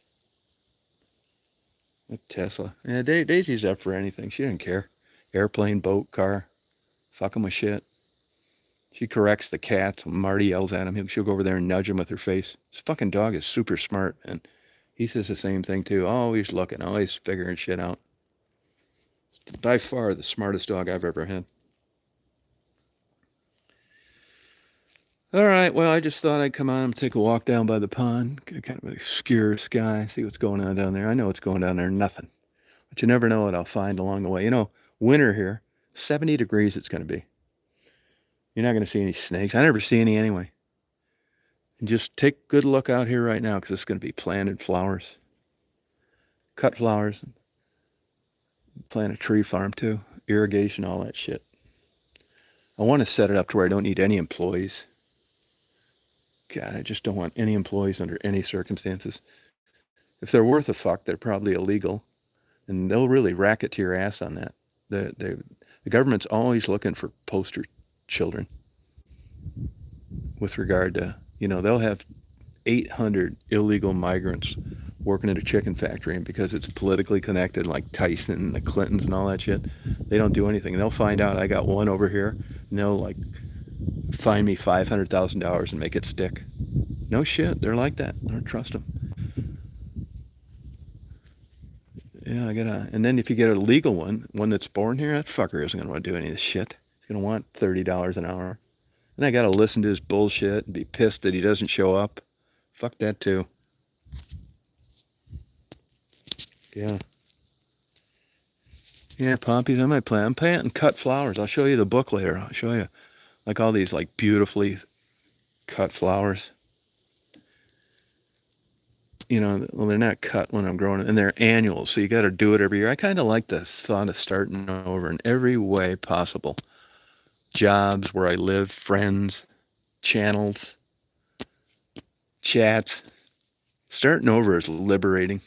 That Tesla. Yeah, Daisy's up for anything. She doesn't care. Airplane, boat, car. Fuck 'em with shit. She corrects the cats. When Marty yells at him, she'll go over there and nudge him with her face. This fucking dog is super smart, man. He says the same thing, too. Always looking, always figuring shit out. By far the smartest dog I've ever had. All right, well, I just thought I'd come on and take a walk down by the pond, kind of obscure sky, see what's going on down there. I know what's going down there, nothing. But you never know what I'll find along the way. You know, winter here, 70 degrees it's going to be. You're not going to see any snakes. I never see any anyway. And just take a good look out here right now because it's going to be planted flowers. Cut flowers. Plant a tree farm too. Irrigation, all that shit. I want to set it up to where I don't need any employees. God, I just don't want any employees under any circumstances. If they're worth a fuck, they're probably illegal. And they'll really racket to your ass on that. The government's always looking for poster children with regard to, they'll have 800 illegal migrants working at a chicken factory, and because it's politically connected, like Tyson and the Clintons and all that shit, they don't do anything. And they'll find out I got one over here, and they'll find me $500,000 and make it stick. No shit, they're like that. I don't trust them. Yeah, and then if you get a legal one that's born here, that fucker isn't gonna want to do any of this shit. He's gonna want $30 an hour. And I gotta listen to his bullshit and be pissed that he doesn't show up. Fuck that too. Yeah. Yeah, poppies, I might plant. I'm planting cut flowers. I'll show you the book later. I'll show you all these beautifully cut flowers. Well, they're not cut when I'm growing, and they're annual, so you got to do it every year. I kind of like the thought of starting over in every way possible. Jobs, where I live, friends, channels, chats. Starting over is liberating.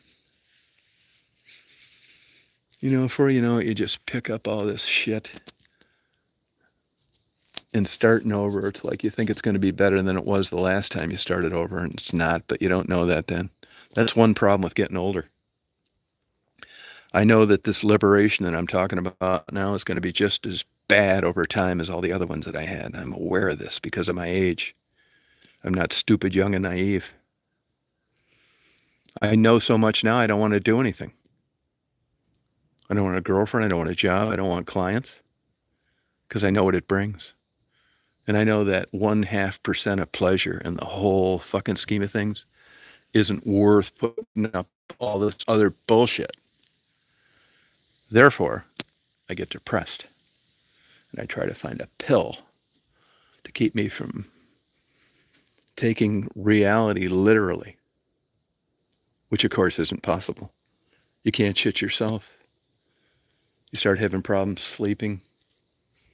Before you know it, you just pick up all this shit. And starting over, it's like you think it's going to be better than it was the last time you started over, and it's not, but you don't know that then. That's one problem with getting older. I know that this liberation that I'm talking about now is going to be just as bad over time as all the other ones that I had. I'm aware of this because of my age. I'm not stupid, young, and naive. I know so much now I don't want to do anything. I don't want a girlfriend. I don't want a job. I don't want clients because I know what it brings. And I know that 0.5% of pleasure in the whole fucking scheme of things isn't worth putting up all this other bullshit. Therefore, I get depressed. And I try to find a pill to keep me from taking reality literally, which of course isn't possible. You can't shit yourself. You start having problems sleeping.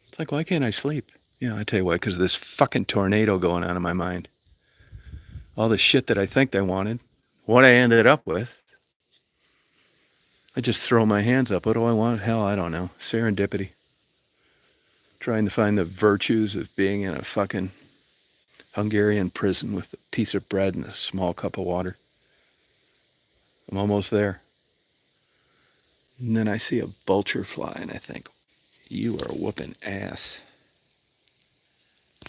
It's like, why can't I sleep? I tell you why, because of this fucking tornado going on in my mind. All the shit that I think I wanted, what I ended up with, I just throw my hands up. What do I want? Hell, I don't know. Serendipity. Trying to find the virtues of being in a fucking Hungarian prison with a piece of bread and a small cup of water. I'm almost there. And then I see a vulture fly and I think, you are whooping ass.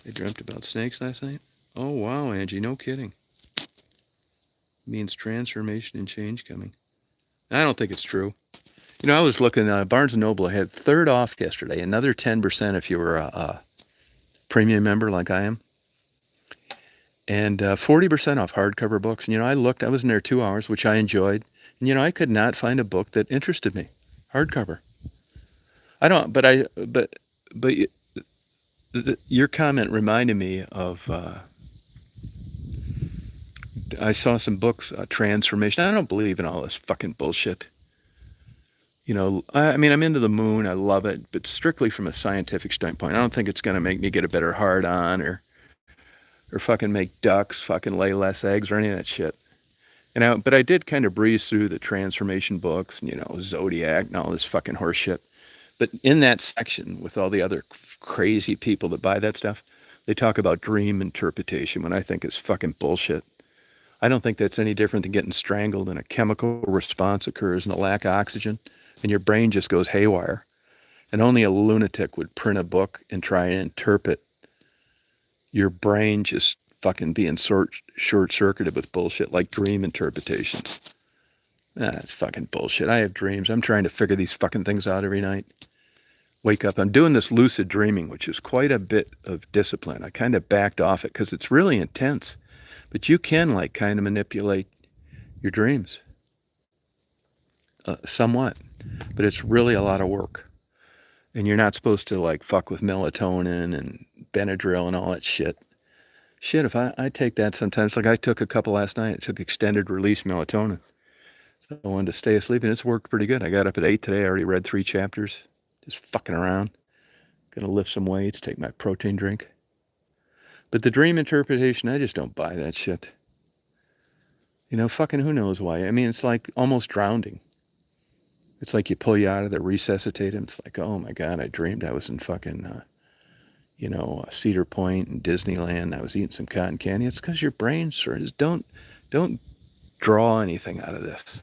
I dreamt about snakes last night. Oh, wow, Angie, no kidding. Means transformation and change coming. I don't think it's true. I was looking at Barnes & Noble. I had third off yesterday. Another 10% if you were a premium member like I am. And 40% off hardcover books. And, I looked. I was in there 2 hours, which I enjoyed. And, I could not find a book that interested me. Hardcover. I don't, but your comment reminded me of, I saw some books, transformation. I don't believe in all this fucking bullshit. I mean, I'm into the moon. I love it, but strictly from a scientific standpoint. I don't think it's going to make me get a better heart on or fucking make ducks fucking lay less eggs or any of that shit. But I did kind of breeze through the transformation books and, Zodiac and all this fucking horse shit. But in that section with all the other crazy people that buy that stuff, they talk about dream interpretation when I think it's fucking bullshit. I don't think that's any different than getting strangled and a chemical response occurs and a lack of oxygen and your brain just goes haywire. And only a lunatic would print a book and try and interpret your brain just fucking being short-circuited with bullshit like dream interpretations. That's fucking bullshit. I have dreams. I'm trying to figure these fucking things out every night. wake up. I'm doing this lucid dreaming, which is quite a bit of discipline. I kind of backed off it because it's really intense. But you can like kind of manipulate your dreams somewhat. But it's really a lot of work. And you're not supposed to like fuck with melatonin and Benadryl and all that shit. Shit, if I take that sometimes, like I took a couple last night, I took extended release melatonin. So I wanted to stay asleep, and it's worked pretty good. I got up at 8 today. I already read 3 chapters. Just fucking around. Gonna lift some weights, take my protein drink. But the dream interpretation, I just don't buy that shit. You know, fucking who knows why. I mean, it's like almost drowning. It's like you pull you out of there, resuscitate him. It's like, oh my God, I dreamed I was in fucking, Cedar Point and Disneyland. I was eating some cotton candy. It's because your brain sort of don't draw anything out of this.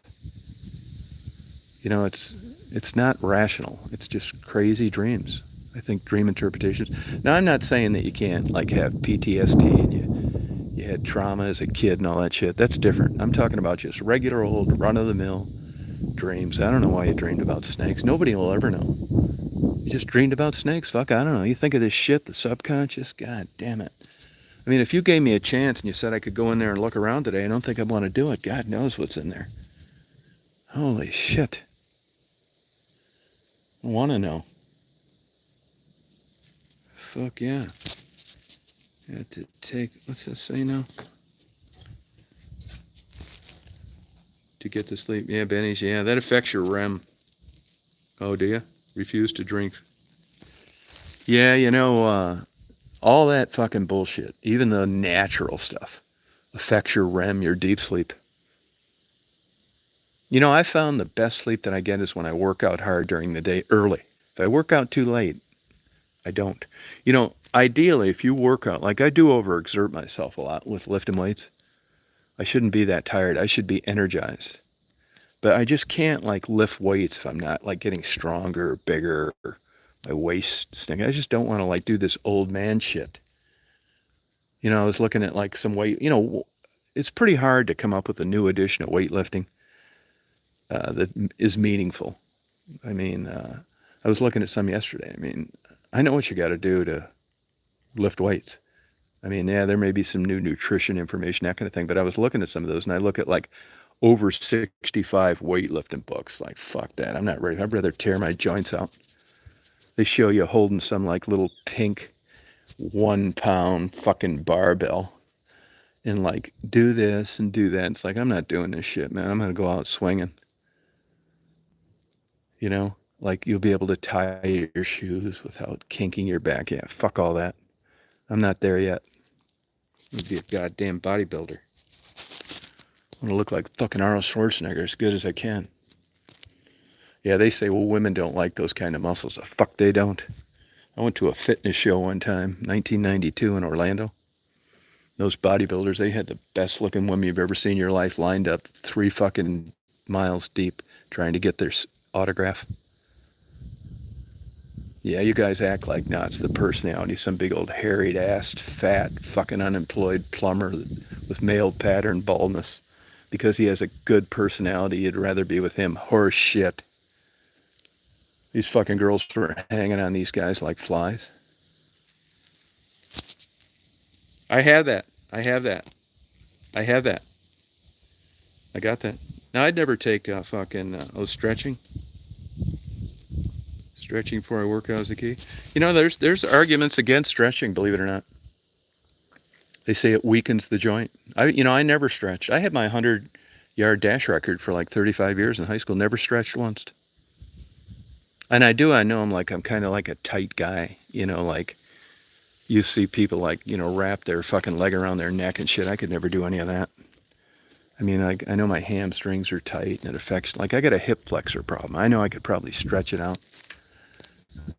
You know, it's not rational. It's just crazy dreams. I think dream interpretations. Now, I'm not saying that you can't like have PTSD and you had trauma as a kid and all that shit. That's different. I'm talking about just regular old run-of-the-mill dreams. I don't know why you dreamed about snakes. Nobody will ever know. You just dreamed about snakes. Fuck, I don't know. You think of this shit, the subconscious? God damn it. I mean, if you gave me a chance and you said I could go in there and look around today, I don't think I'd want to do it. God knows what's in there. Holy shit. I want to know. Fuck yeah. You have to take, what's this say now? To get to sleep. Yeah, Benny's, yeah, that affects your REM. Oh, do you? Refuse to drink. Yeah, all that fucking bullshit, even the natural stuff, affects your REM, your deep sleep. You know, I found the best sleep that I get is when I work out hard during the day early. If I work out too late, I don't. You know, ideally, if you work out, like I do overexert myself a lot with lifting weights. I shouldn't be that tired. I should be energized. But I just can't like lift weights if I'm not like getting stronger or bigger or my waist stinking. I just don't want to like do this old man shit. You know, I was looking at like some weight, it's pretty hard to come up with a new edition of weightlifting that is meaningful. I mean, I was looking at some yesterday. I mean, I know what you got to do to lift weights. I mean, yeah, there may be some new nutrition information, that kind of thing, but I was looking at some of those and I look at like over 65 weightlifting books. Like, fuck that. I'm not ready. I'd rather tear my joints out. They show you holding some like little pink 1 pound fucking barbell and like do this and do that. It's like, I'm not doing this shit, man. I'm going to go out swinging. You know, like you'll be able to tie your shoes without kinking your back. Yeah, fuck all that. I'm not there yet. I'll be a goddamn bodybuilder. I want to look like fucking Arnold Schwarzenegger as good as I can. Yeah, they say, well, women don't like those kind of muscles. The fuck they don't. I went to a fitness show one time, 1992 in Orlando. Those bodybuilders, they had the best looking women you've ever seen in your life lined up 3 fucking miles deep trying to get their autograph. Yeah, you guys act like, no, it's the personality. Some big old harried-assed, fat, fucking unemployed plumber with male pattern baldness. Because he has a good personality, you'd rather be with him. Horse shit. These fucking girls were hanging on these guys like flies. I have that. I got that. Now, I'd never take stretching. Stretching before I work out is the key. You know, there's arguments against stretching, believe it or not. They say it weakens the joint. I never stretched. I had my 100-yard dash record for like 35 years in high school. Never stretched once. And I know I'm kind of like a tight guy. You know, like you see people like, wrap their fucking leg around their neck and shit. I could never do any of that. I mean, I know my hamstrings are tight and it affects, like I got a hip flexor problem. I know I could probably stretch it out.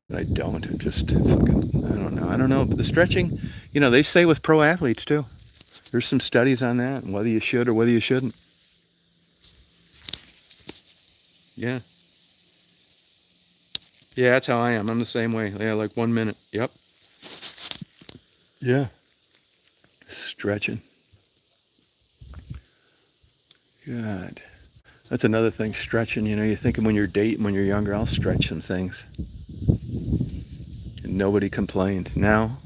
But I don't. I'm just fucking, I don't know. But the stretching, they say with pro athletes too. There's some studies on that and whether you should or whether you shouldn't. Yeah. Yeah, that's how I am. I'm the same way. Yeah, like 1 minute. Yep. Yeah. Stretching. God. That's another thing, stretching. You're thinking when you're dating, when you're younger, I'll stretch some things. and nobody complained. Now,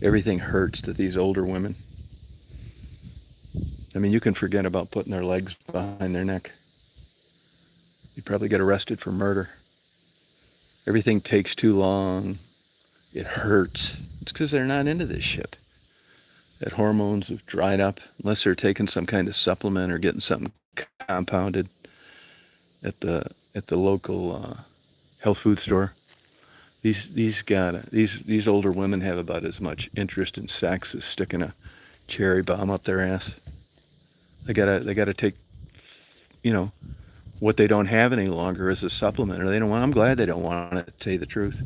everything hurts to these older women. I mean, you can forget about putting their legs behind their neck. You'd probably get arrested for murder. Everything takes too long. It hurts. It's because they're not into this shit. That hormones have dried up, unless they're taking some kind of supplement or getting something compounded at the local health food store. These older women have about as much interest in sex as sticking a cherry bomb up their ass. They gotta take, what they don't have any longer as a supplement, or they don't want. I'm glad they don't want it, to tell you the truth.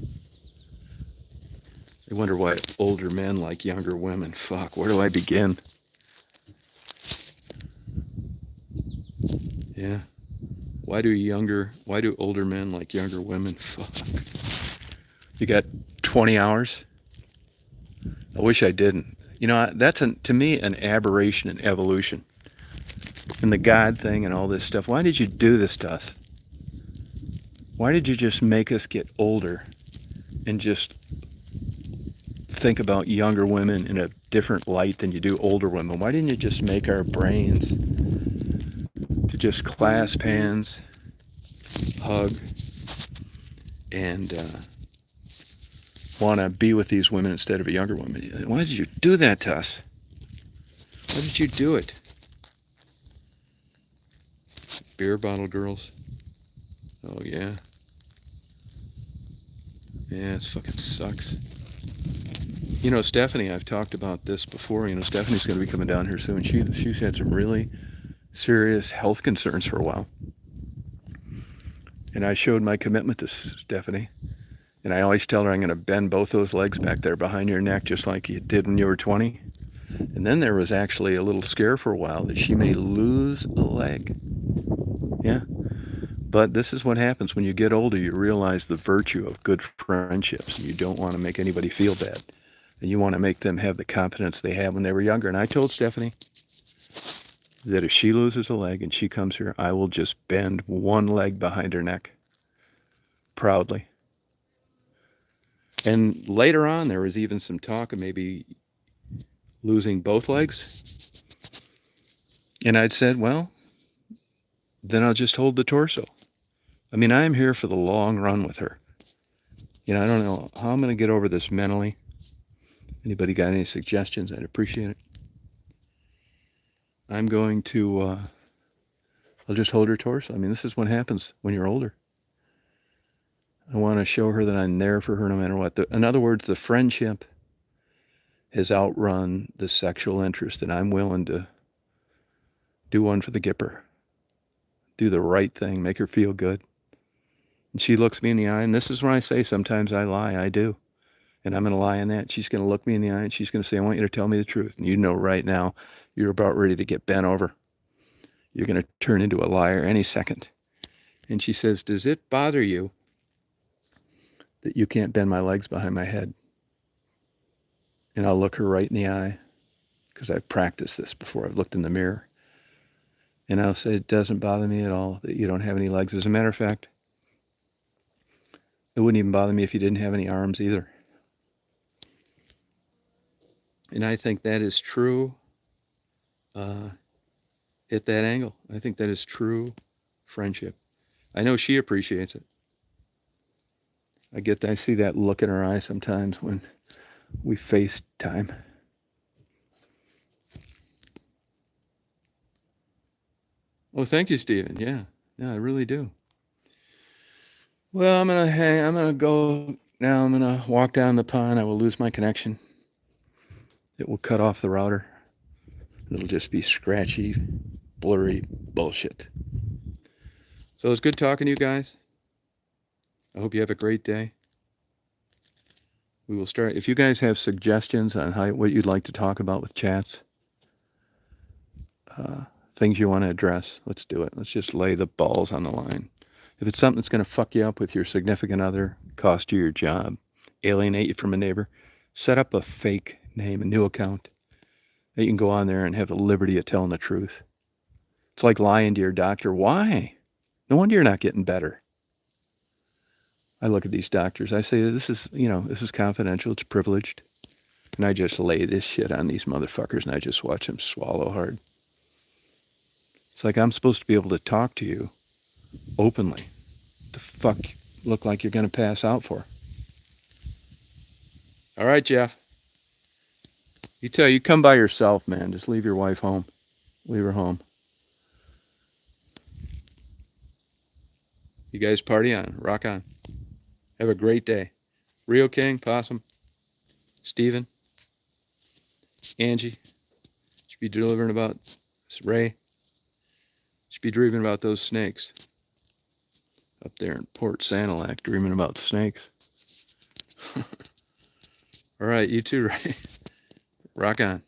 I wonder why older men like younger women. Fuck, where do I begin? Yeah. Why do older men like younger women? Fuck. You got 20 hours? I wish I didn't. That's to me an aberration in evolution. And the God thing and all this stuff. Why did you do this to us? Why did you just make us get older and just think about younger women in a different light than you do older women? Why didn't you just make our brains to just clasp hands, hug, and want to be with these women instead of a younger woman? Why did you do that to us? Why did you do it? Beer bottle girls. Oh yeah. Yeah, it fucking sucks. Stephanie, I've talked about this before. Stephanie's going to be coming down here soon. She's had some really serious health concerns for a while. And I showed my commitment to Stephanie. And I always tell her I'm going to bend both those legs back there behind your neck just like you did when you were 20. And then there was actually a little scare for a while that she may lose a leg. Yeah. But this is what happens when you get older. You realize the virtue of good friendships. And you don't want to make anybody feel bad. And you want to make them have the confidence they had when they were younger. And I told Stephanie that if she loses a leg and she comes here, I will just bend one leg behind her neck. Proudly. And later on, there was even some talk of maybe losing both legs. And I'd said, well, then I'll just hold the torso. I mean, I'm here for the long run with her. I don't know how I'm going to get over this mentally. Anybody got any suggestions? I'd appreciate it. I'm going to, I'll just hold her torso. I mean, this is what happens when you're older. I want to show her that I'm there for her no matter what. In other words, the friendship has outrun the sexual interest, and I'm willing to do one for the Gipper. Do the right thing, make her feel good. And she looks me in the eye, and this is when I say sometimes I lie. I do. And I'm going to lie in that. She's going to look me in the eye, and she's going to say, I want you to tell me the truth. And right now, you're about ready to get bent over. You're going to turn into a liar any second. And she says, does it bother you that you can't bend my legs behind my head? And I'll look her right in the eye, because I've practiced this before. I've looked in the mirror. And I'll say, it doesn't bother me at all that you don't have any legs. As a matter of fact, it wouldn't even bother me if you didn't have any arms either. And I think that is true at that angle. I think that is true friendship. I know she appreciates it. I see that look in her eye sometimes when we FaceTime. Oh, thank you, Stephen. Yeah, I really do. Well, I'm gonna go now. I'm gonna walk down the pond. I will lose my connection. It will cut off the router. It'll just be scratchy, blurry bullshit. So it's good talking to you guys. I hope you have a great day. We will start. If you guys have suggestions on what you'd like to talk about with chats, things you want to address, let's do it. Let's just lay the balls on the line. If it's something that's going to fuck you up with your significant other, cost you your job, alienate you from a neighbor, set up a fake name, a new account, that you can go on there and have the liberty of telling the truth. It's like lying to your doctor. Why? No wonder you're not getting better. I look at these doctors. I say, this is, this is confidential. It's privileged. And I just lay this shit on these motherfuckers, and I just watch them swallow hard. It's like I'm supposed to be able to talk to you openly. The fuck look like you're going to pass out for? All right, Jeff. You come by yourself, man. Just leave your wife home. Leave her home. You guys party on. Rock on. Have a great day. Rio King, Possum, Steven, Angie. Should be delivering about Ray. Should be dreaming about those snakes. Up there in Port Sanilac, dreaming about snakes. All right, you too, Ray. Rock on.